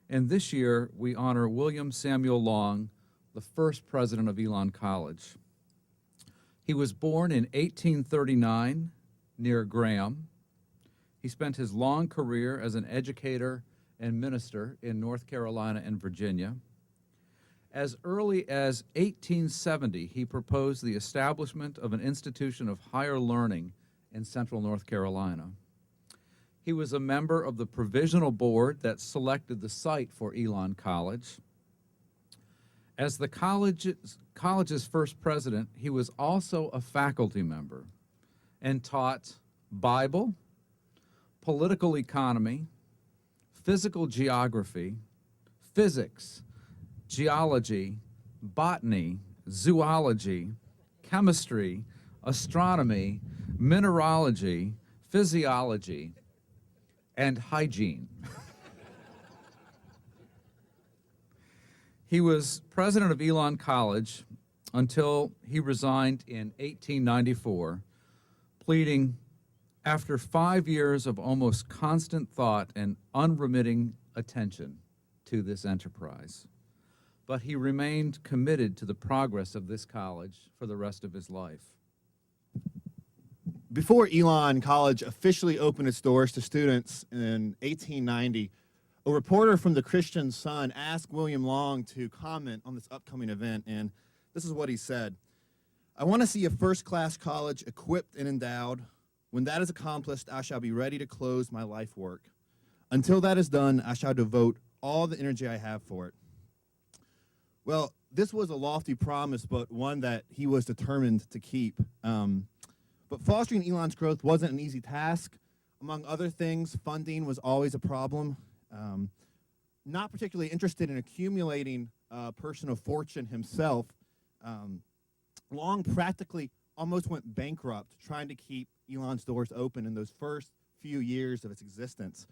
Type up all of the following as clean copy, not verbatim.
And this year, we honor William Samuel Long, the first president of Elon College. He was born in 1839 near Graham. He spent his long career as an educator and minister in North Carolina and Virginia. As early as 1870, he proposed the establishment of an institution of higher learning in central North Carolina. He was a member of the provisional board that selected the site for Elon College. As the college's first president, he was also a faculty member and taught Bible, political economy, physical geography, physics, geology, botany, zoology, chemistry, astronomy, mineralogy, physiology, and hygiene. He was president of Elon College until he resigned in 1894, pleading, after 5 years of almost constant thought and unremitting attention to this enterprise. But he remained committed to the progress of this college for the rest of his life. Before Elon College officially opened its doors to students in 1890, a reporter from the Christian Sun asked William Long to comment on this upcoming event, and this is what he said. "I want to see a first-class college equipped and endowed. When that is accomplished, I shall be ready to close my life work. Until that is done, I shall devote all the energy I have for it." Well, this was a lofty promise, but one that he was determined to keep. But fostering Elon's growth wasn't an easy task. Among other things, funding was always a problem. Not particularly interested in accumulating personal fortune himself, Long practically almost went bankrupt trying to keep Elon's doors open in those first few years of its existence.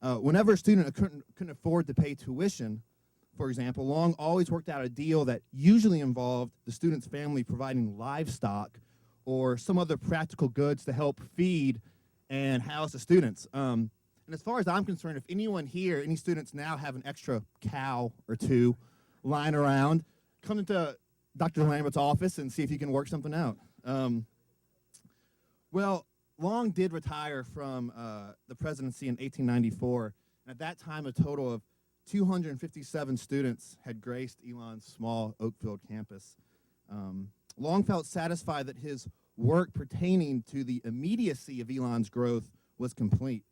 Whenever a student couldn't afford to pay tuition, for example, Long always worked out a deal that usually involved the student's family providing livestock or some other practical goods to help feed and house the students. And as far as I'm concerned, if anyone here, any students now have an extra cow or two lying around, come into Dr. Lambert's office and see if you can work something out. Well, Long did retire from the presidency in 1894, and at that time a total of 257 students had graced Elon's small Oakfield campus. Long felt satisfied that his work pertaining to the immediacy of Elon's growth was complete.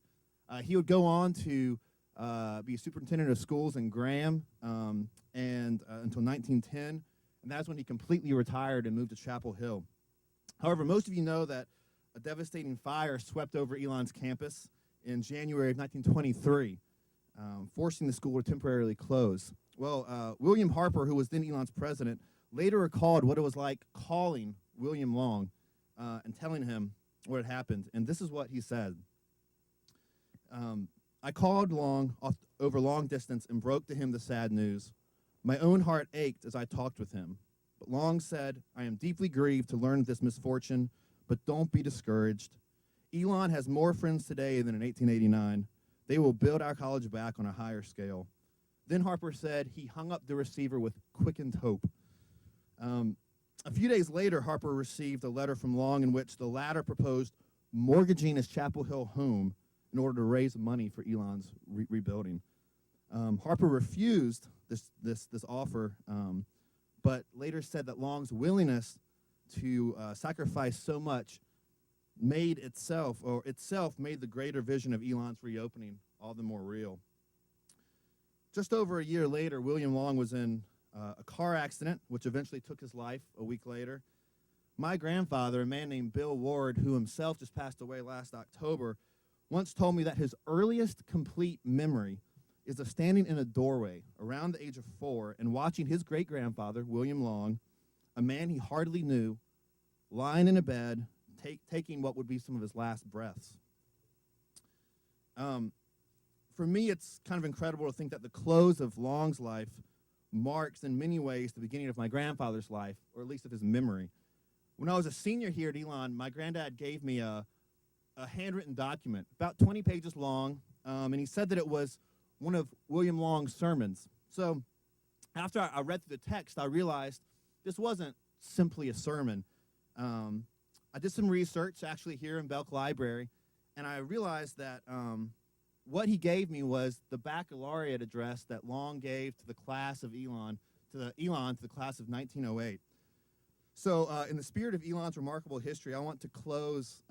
He would go on to be a superintendent of schools in Graham until 1910, and that's when he completely retired and moved to Chapel Hill. However, most of you know that a devastating fire swept over Elon's campus in January of 1923, forcing the school to temporarily close. Well, William Harper, who was then Elon's president, later recalled what it was like calling William Long and telling him what had happened, and this is what he said. "I called Long over long distance and broke to him the sad news. My own heart ached as I talked with him. But Long said, 'I am deeply grieved to learn of this misfortune, but don't be discouraged. Elon has more friends today than in 1889. They will build our college back on a higher scale.' Then Harper said he hung up the receiver with quickened hope." A few days later, Harper received a letter from Long in which the latter proposed mortgaging his Chapel Hill home in order to raise money for Elon's rebuilding. Harper refused this offer, but later said that Long's willingness to sacrifice so much itself made the greater vision of Elon's reopening all the more real. Just over a year later, William Long was in a car accident, which eventually took his life a week later. My grandfather, a man named Bill Ward, who himself just passed away last October, once told me that his earliest complete memory is of standing in a doorway around the age of 4 and watching his great-grandfather, William Long, a man he hardly knew, lying in a bed, taking what would be some of his last breaths. For me, it's kind of incredible to think that the close of Long's life marks in many ways the beginning of my grandfather's life, or at least of his memory. When I was a senior here at Elon, my granddad gave me a handwritten document, about 20 pages long, and he said that it was one of William Long's sermons. So after I read through the text, I realized this wasn't simply a sermon. I did some research actually here in Belk Library, and I realized that what he gave me was the baccalaureate address that Long gave to the class of Elon, to the class of 1908. So in the spirit of Elon's remarkable history, I want to close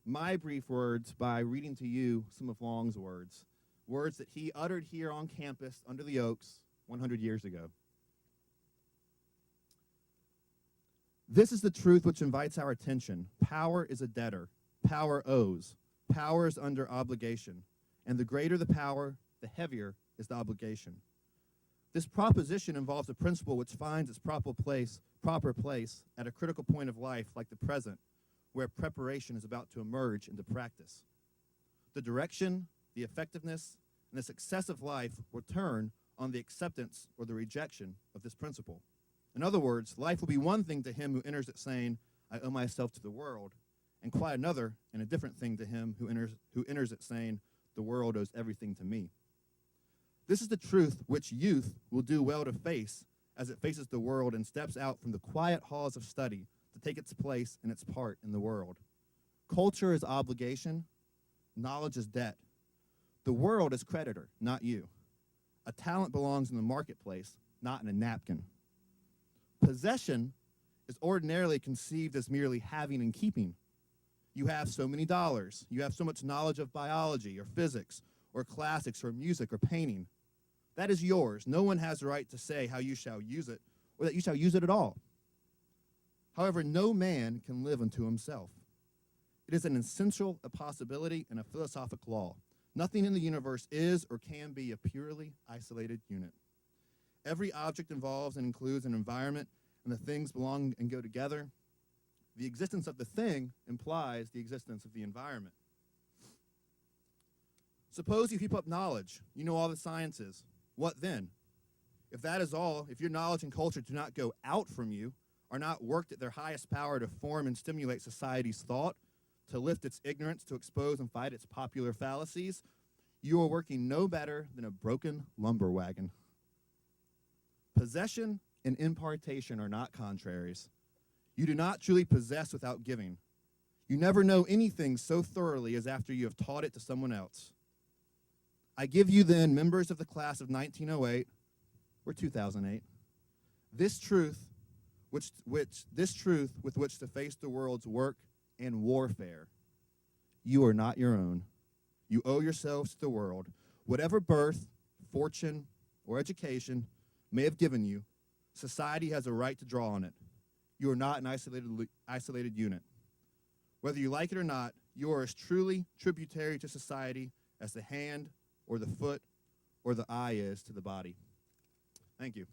my brief words by reading to you some of Long's words that he uttered here on campus under the oaks 100 years ago. This is the truth which invites our attention. Power is a debtor. Power owes. Power is under obligation. And the greater the power, the heavier is the obligation. This proposition involves a principle which finds its proper place at a critical point of life like the present, where preparation is about to emerge into practice. The direction, the effectiveness, and the success of life will turn on the acceptance or the rejection of this principle. In other words, life will be one thing to him who enters it saying, I owe myself to the world, and quite another and a different thing to him who enters it saying, the world owes everything to me. This is the truth which youth will do well to face as it faces the world and steps out from the quiet halls of study to take its place and its part in the world. Culture is obligation, knowledge is debt. The world is creditor, not you. A talent belongs in the marketplace, not in a napkin. Possession is ordinarily conceived as merely having and keeping. You have so many dollars. You have so much knowledge of biology or physics or classics or music or painting. That is yours. No one has the right to say how you shall use it or that you shall use it at all. However, no man can live unto himself. It is an essential a possibility and a philosophic law. Nothing in the universe is or can be a purely isolated unit. Every object involves and includes an environment, and the things belong and go together. The existence of the thing implies the existence of the environment. Suppose you heap up knowledge. You know all the sciences. What then? If that is all, if your knowledge and culture do not go out from you, are not worked at their highest power to form and stimulate society's thought, to lift its ignorance, to expose and fight its popular fallacies, you are working no better than a broken lumber wagon. Possession and impartation are not contraries. You do not truly possess without giving. You never know anything so thoroughly as after you have taught it to someone else. I give you then, members of the class of 1908 or 2008, this truth with which to face the world's work and warfare. You are not your own. You owe yourselves to the world. Whatever birth, fortune, or education may have given you, society has a right to draw on it. You are not an isolated unit. Whether you like it or not, you are as truly tributary to society as the hand or the foot or the eye is to the body. Thank you.